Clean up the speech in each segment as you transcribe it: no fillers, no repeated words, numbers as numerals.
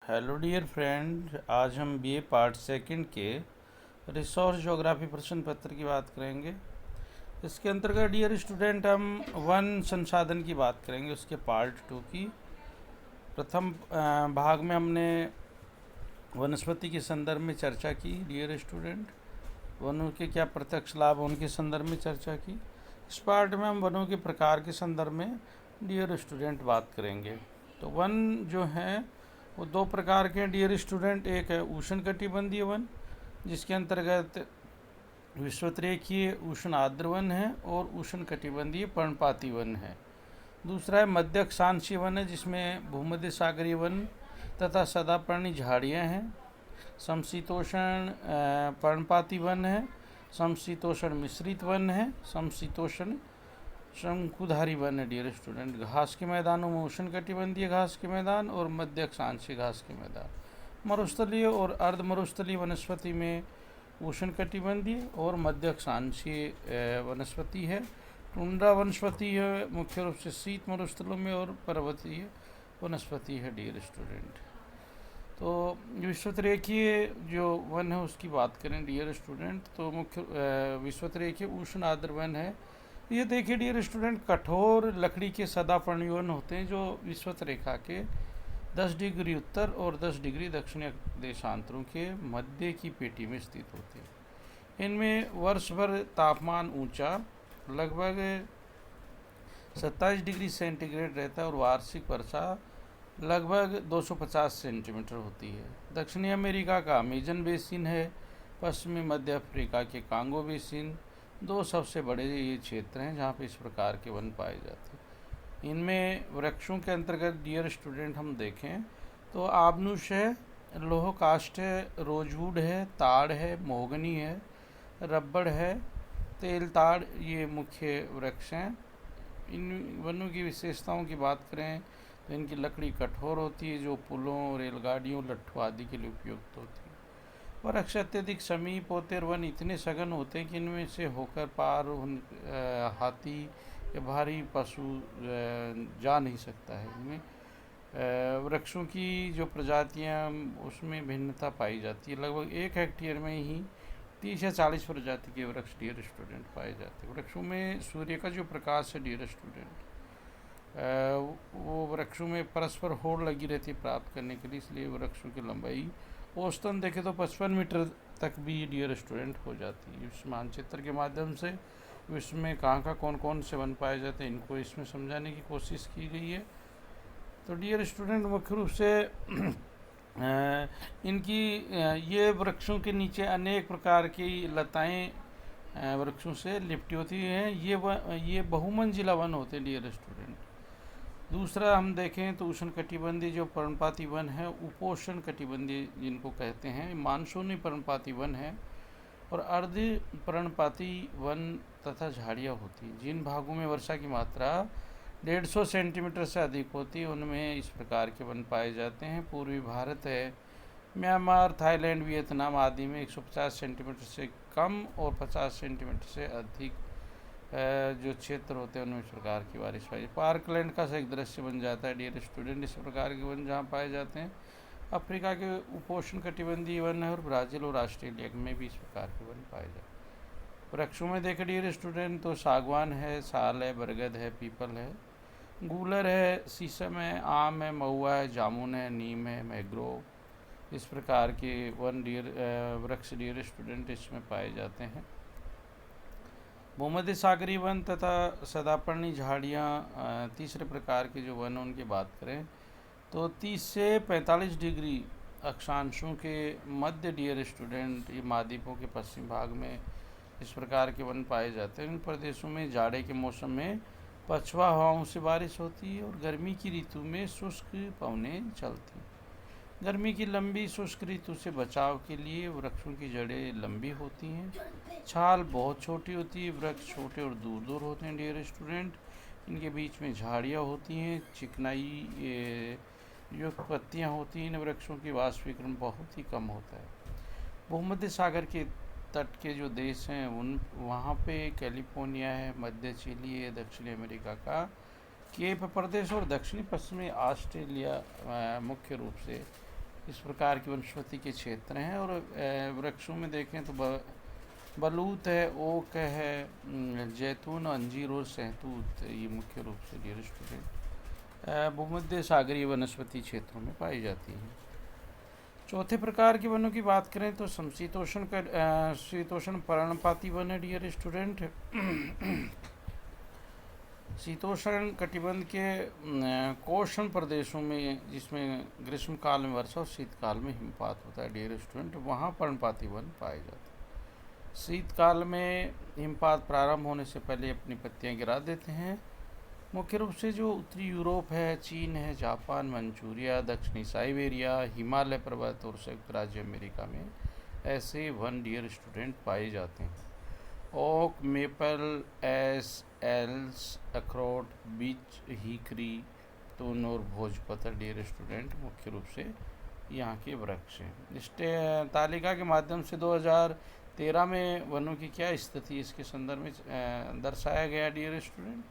Hello dear friend, आज हम BA part second के रिसोर्स ज्योग्राफी प्रश्न पत्र की बात करेंगे। इसके अंतर्गत डियर स्टूडेंट हम वन संसाधन की बात करेंगे, उसके पार्ट टू की। प्रथम भाग में हमने वनस्पति के संदर्भ में चर्चा की डियर स्टूडेंट। वनों के क्या प्रत्यक्ष लाभ उनके संदर्भ में चर्चा की। इस पार्ट में हम वनों के प्रकार के संदर्भ में डियर स्टूडेंट बात करेंगे। तो वन जो हैं वो दो प्रकार के हैं डियर स्टूडेंट। एक है उष्णकटिबंधीय वन, जिसके अंतर्गत विषुवतरेखीय उष्ण आर्द्र वन है और उष्णकटिबंधीय पर्णपाती वन है। दूसरा है मध्य अक्षांशीय वन है, जिसमें भूमध्य सागरीय वन तथा सदापर्णी झाड़ियाँ हैं। समशीतोष्ण पर्णपाती वन है, समशीतोष्ण मिश्रित वन है, समशीतोष्ण शंकुधारी वन है डियर स्टूडेंट। घास के मैदानों में उष्णकटिबंधीय घास के मैदान और मध्य अक्षांशीय घास के मैदान। मरुस्थलीय और अर्ध मरुस्थलीय वनस्पति में उष्णकटिबंधीय और मध्य अक्षांशीय वनस्पति है। टुंड्रा वनस्पति है मुख्य रूप से शीत मरुस्थलों में, और पर्वतीय वनस्पति है डियर स्टूडेंट। तो विषुवतरेखीय जो वन है उसकी बात करें डियर स्टूडेंट, तो मुख्य विषुवतरेखीय उष्ण आर्द्र वन है। ये देखिए डियर स्टूडेंट, कठोर लकड़ी के सदापर्णी वन होते हैं जो विषुवत रेखा के 10 डिग्री उत्तर और 10 डिग्री दक्षिणी देशांतरों के मध्य की पेटी में स्थित होते हैं। इनमें वर्ष भर तापमान ऊंचा लगभग 27 डिग्री सेंटीग्रेड रहता है और वार्षिक वर्षा लगभग 250 सेंटीमीटर होती है। दक्षिणी अमेरिका का अमेजन बेसिन है, पश्चिमी मध्य अफ्रीका के कांगो बेसिन दो सबसे बड़े ये क्षेत्र हैं जहाँ पे इस प्रकार के वन पाए जाते हैं। इनमें वृक्षों के अंतर्गत डियर स्टूडेंट हम देखें तो आबनुश है, लोह काष्ठ है, रोजवुड है, ताड़ है, मोहगनी है, रबड़ है, तेल ताड़, ये मुख्य वृक्ष हैं। इन वनों की विशेषताओं की बात करें तो इनकी लकड़ी कठोर होती है जो पुलों, रेलगाड़ियों, लट्ठों आदि के लिए उपयुक्त होती है। वृक्ष अत्यधिक समीप होते और वन इतने सघन होते हैं कि इनमें से होकर पार हाथी या भारी पशु जा नहीं सकता है। इनमें वृक्षों की जो प्रजातियां उसमें भिन्नता पाई जाती है। लगभग 1 हेक्टेयर में ही 30 या 40 प्रजाति के वृक्ष डियर स्टूडेंट पाए जाते हैं। वृक्षों में सूर्य का जो प्रकाश है डियर स्टूडेंट, वो वृक्षों में परस्पर होड़ लगी रहती है प्राप्त करने के लिए, इसलिए वृक्षों की लंबाई औसतन देखें तो 55 मीटर तक भी डियर स्टूडेंट हो जाती है। इस मानचित्र के माध्यम से विश्व में कहाँ कौन कौन से वन पाए जाते हैं इनको इसमें समझाने की कोशिश की गई है। तो डियर स्टूडेंट मुख्य रूप से इनकी ये वृक्षों के नीचे अनेक प्रकार की लताएं वृक्षों से लिपटी होती हैं। ये बहुमंजिला वन होते हैं डियर स्टूडेंट। दूसरा हम देखें तो उष्णकटिबंधीय जो पर्णपाती वन है, उपोष्ण कटिबंधीय जिनको कहते हैं, मानसूनी पर्णपाती वन है, और अर्ध पर्णपाती वन तथा झाड़ियाँ होती हैं। जिन भागों में वर्षा की मात्रा 150 सेंटीमीटर से अधिक होती है उनमें इस प्रकार के वन पाए जाते हैं। पूर्वी भारत है, म्यांमार, थाईलैंड, वियतनाम आदि में 150 सेंटीमीटर से कम और 50 सेंटीमीटर से अधिक जो क्षेत्र होते हैं उनमें इस प्रकार की बारिश पाई। पार्कलैंड का एक दृश्य बन जाता है डियर स्टूडेंट, इस प्रकार के वन जहाँ पाए जाते हैं। अफ्रीका के उपोष्ण कटिबंधीय वन है और ब्राज़ील और ऑस्ट्रेलिया में भी इस प्रकार के वन पाए जाते हैं। वृक्षों में देखें डियर स्टूडेंट तो सागवान है, साल है, बरगद है, पीपल है, गूलर है, शीशम है, आम है, महुआ है, जामुन है, नीम है, मैंग्रोव, इस प्रकार के वन वृक्ष डियर स्टूडेंट इसमें पाए जाते हैं। भूमध्य सागरीय वन तथा सदापर्णी झाड़ियाँ तीसरे प्रकार के जो वन उनकी बात करें तो 30 से 45 डिग्री अक्षांशों के मध्य डियर स्टूडेंट ये महाद्वीपों के पश्चिम भाग में इस प्रकार के वन पाए जाते हैं। इन प्रदेशों में जाड़े के मौसम में पछुआ हवाओं से बारिश होती है और गर्मी की ऋतु में शुष्क पवनें चलती हैं। गर्मी की लंबी शुष्क ऋतु से बचाव के लिए वृक्षों की जड़ें लंबी होती हैं, छाल बहुत छोटी होती है, वृक्ष छोटे और दूर दूर होते हैं डियर स्टूडेंट। इनके बीच में झाड़ियाँ होती हैं, चिकनाई जो पत्तियाँ होती हैं। इन वृक्षों की वाष्पीकरण बहुत ही कम होता है। भूमध्य सागर के तट के जो देश हैं वहाँ पे कैलिफोर्निया है, मध्य चिली है, दक्षिणी अमेरिका का केप प्रदेश और दक्षिणी पश्चिमी ऑस्ट्रेलिया मुख्य रूप से इस प्रकार की वनस्पति के क्षेत्र हैं। और वृक्षों में देखें तो बलूत है, ओक है, जैतून, अंजीर और सहतूत, ये मुख्य रूप से डियर स्टूडेंट भूमध्य सागरीय वनस्पति क्षेत्रों में पाई जाती हैं। चौथे प्रकार के वनों की बात करें तो शीतोष्ण पर्णपाती वन है डियर स्टूडेंट। शीतोष्ण कटिबंध के कोष्ण प्रदेशों में, जिसमें ग्रीष्म काल में वर्षा और शीतकाल में हिमपात होता है डियर स्टूडेंट, वहाँ पर्णपाती वन पाए जाते हैं। शीतकाल में हिमपात प्रारंभ होने से पहले अपनी पत्तियां गिरा देते हैं। मुख्य रूप से जो उत्तरी यूरोप है, चीन है, जापान, मंचूरिया, दक्षिणी साइबेरिया, हिमालय पर्वत और संयुक्त राज्य अमेरिका में ऐसे वन डियर स्टूडेंट पाए जाते हैं। ओक, मेपल, एस, एल्स, अखरोट, बीच, हीकरी, तुन और भोजपत्र डियर स्टूडेंट मुख्य रूप से यहाँ के वृक्ष हैं। इस तालिका के माध्यम से 2013 में वनों की क्या स्थिति इसके संदर्भ में दर्शाया गया डियर स्टूडेंट।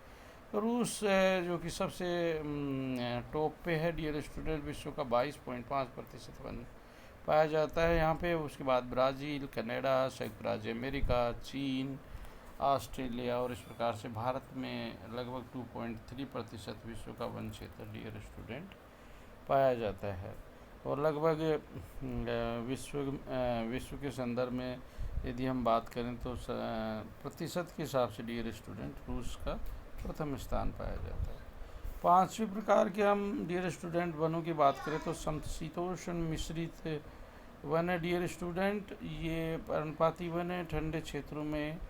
रूस जो कि सबसे टॉप पे है डियर स्टूडेंट, विश्व का 22.5% वन पाया जाता है यहाँ पे। उसके बाद ब्राज़ील, कनाडा, संयुक्त राज्य अमेरिका, चीन, ऑस्ट्रेलिया और इस प्रकार से भारत में लगभग 2.3% विश्व का वन क्षेत्र डियर स्टूडेंट पाया जाता है। और लगभग विश्व के संदर्भ में यदि हम बात करें तो प्रतिशत के हिसाब से डियर स्टूडेंट रूस का प्रथम स्थान पाया जाता है। पांचवें प्रकार के हम डियर स्टूडेंट वनों की बात करें तो समशीतोष्ण मिश्रित वन है डियर स्टूडेंट। ये पर्णपाती वन है, ठंडे क्षेत्रों में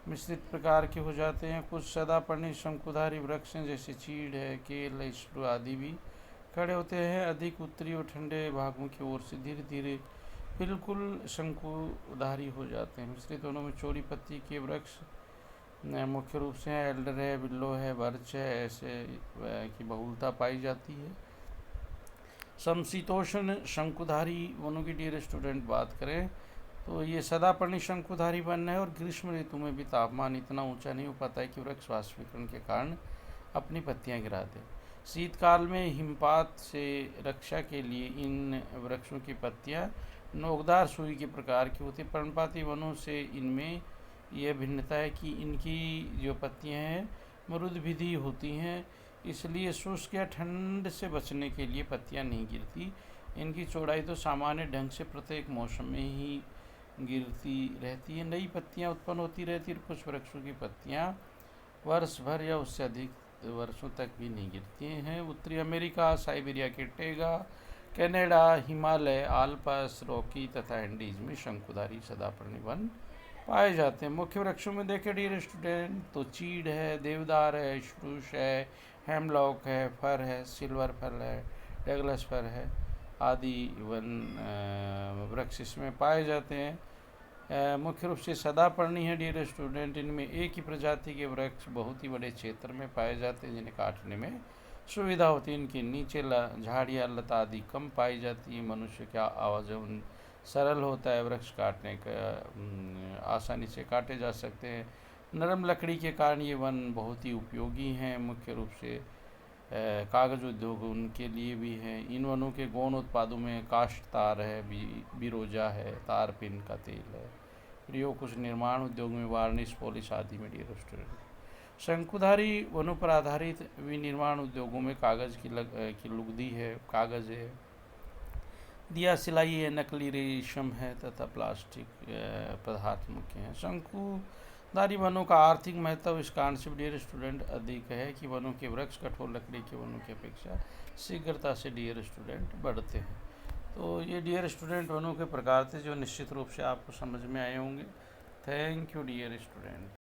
मिश्रित प्रकार के हो जाते हैं। कुछ सदापर्णी शंकुधारी वृक्ष हैं जैसे चीड़ है, केल, इस्टू आदि भी खड़े होते हैं। अधिक उत्तरी और ठंडे भागों की ओर से धीरे धीरे बिल्कुल शंकुधारी हो जाते हैं। मिश्रित वनों में चौड़ी पत्ती के वृक्ष मुख्य रूप से एल्डर है, विल्लो है, बर्च है, ऐसे की बहुलता पाई जाती है। समशीतोष्ण शंकुधारी वनों की डियर स्टूडेंट बात करें तो ये सदापर्णी शंकुधारी वन है और ग्रीष्म ऋतु में भी तापमान इतना ऊंचा नहीं हो पाता है कि वृक्ष वाष्पीकरण के कारण अपनी पत्तियां गिरा दे। शीतकाल में हिमपात से रक्षा के लिए इन वृक्षों की पत्तियां नोकदार सुई के प्रकार की होती है। पर्णपाती वनों से इनमें यह भिन्नता है कि इनकी जो पत्तियां हैं मृदुभिदी होती हैं, इसलिए शुष्क या ठंड से बचने के लिए पत्तियां नहीं गिरती। इनकी चौड़ाई तो सामान्य ढंग से प्रत्येक मौसम में ही गिरती रहती है। नई पत्तियां उत्पन्न होती रहती है। कुछ वृक्षों की पत्तियां वर्ष भर या उससे अधिक वर्षों तक भी नहीं गिरती हैं। उत्तरी अमेरिका, साइबेरिया के Tega, Canada, Himalaya, Alps, Rocky तथा एंडीज में शंकुधारी सदापर्णी वन पाए जाते हैं। मुख्य वृक्षों में देखें डियर स्टूडेंट तो चीड़ है, देवदार है, स्प्रूस है, हेमलॉक है, फर है, सिल्वर फर है, डगलस फर है आदि वन वृक्ष इसमें पाए जाते हैं। मुख्य रूप से सदापर्णी है डियर स्टूडेंट। इनमें एक ही प्रजाति के वृक्ष बहुत ही बड़े क्षेत्र में पाए जाते हैं जिन्हें काटने में सुविधा होती है। इनके नीचे झाड़ियाँ, लता आदि कम पाई जाती है। मनुष्य का आवागमन सरल होता है, वृक्ष काटने का आसानी से काटे जा सकते हैं। नरम लकड़ी के कारण ये वन बहुत ही उपयोगी हैं। मुख्य रूप से कागज़ उद्योग उनके लिए भी है। इन वनों के गौण उत्पादों में काष्ठ तार है, बिरोजा है, तार पिन का तेल है। प्रयोग कुछ निर्माण उद्योग में वार्निश, पॉलिश आदि में डियर स्टूडेंट। शंकुधारी वनों पर आधारित विनिर्माण उद्योगों में कागज़ की लुगदी है, कागज़ है, दिया सिलाई है, नकली रेशम है तथा प्लास्टिक पदार्थ मुख्य हैं। शंकुधारी वनों का आर्थिक महत्व इस कारण से डियर स्टूडेंट अधिक है कि वनों के वृक्ष कठोर लकड़ी के वनों की अपेक्षा शीघ्रता से डियर स्टूडेंट बढ़ते हैं। तो ये डियर स्टूडेंट वनों के प्रकार थे जो निश्चित रूप से आपको समझ में आए होंगे। Thank you dear student.